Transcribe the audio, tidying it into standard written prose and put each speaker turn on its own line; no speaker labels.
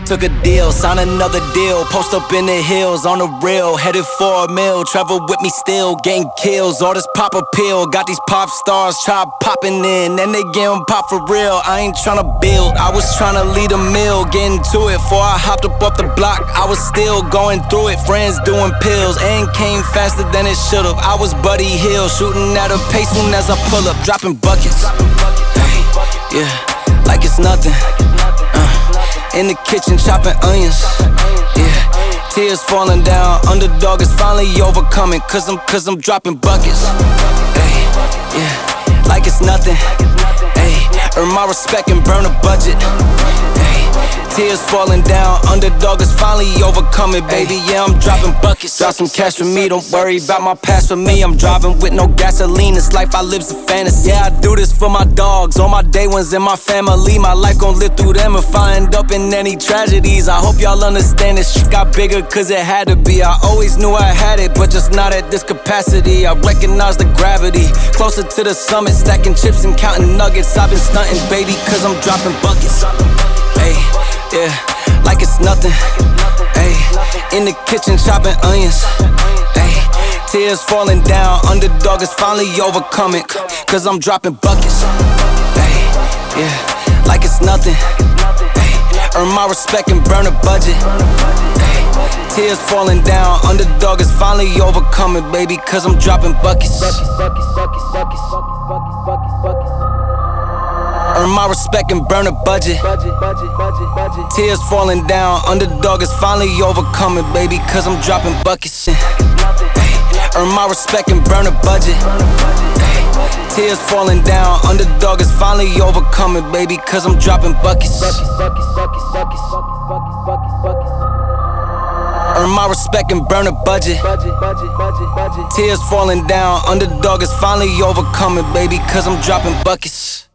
Took a deal, sign another deal. Post up in the hills on the real. Headed for a meal, travel with me still. Getting kills, all this pop appeal. Got these pop stars try popping in, and they getting pop for real. I ain't tryna build, I was tryna lead a meal. Getting to it before I hopped up off the block. I was still going through it, friends doing pills. And came faster than it should've. I was Buddy Hill, shooting at a pace soon as I pull up. Dropping buckets, hey, yeah, like it's nothing. In the kitchen chopping onions, yeah. Tears falling down, underdog is finally overcoming. Cause I'm dropping buckets, hey, yeah, like it's nothing, hey. Earn my respect and burn a budget, hey. Tears falling down, underdog is finally overcoming, baby, yeah, I'm dropping buckets. Drop some cash for me, don't worry about my past for me. I'm driving with no gasoline, this life I live's a fantasy. Yeah, I do this for my dogs, all my day ones and my family. My life gon' live through them if I end up in any tragedies. I hope y'all understand this shit got bigger cause it had to be. I always knew I had it, but just not at this capacity. I recognize the gravity, closer to the summit. Stacking chips and counting nuggets. I've been stunting, baby, cause I'm dropping buckets, hey, yeah, like it's nothing, ayy. In the kitchen chopping onions, ayy. Tears falling down, underdog is finally overcoming. Cause I'm dropping buckets, ayy, yeah, like it's nothing, ayy. Earn my respect and burn a budget, ayy. Tears falling down, underdog is finally overcoming, baby, cause I'm dropping buckets. Earn my respect and burn a budget. Tears falling down, underdog is finally overcoming, baby, cause I'm dropping buckets. Ay, earn my respect and burn a budget. Ay, tears falling down, underdog is finally overcoming, baby, cause I'm dropping buckets. Earn my respect and burn a budget. Tears falling down, underdog is finally overcoming, baby, cause I'm dropping buckets.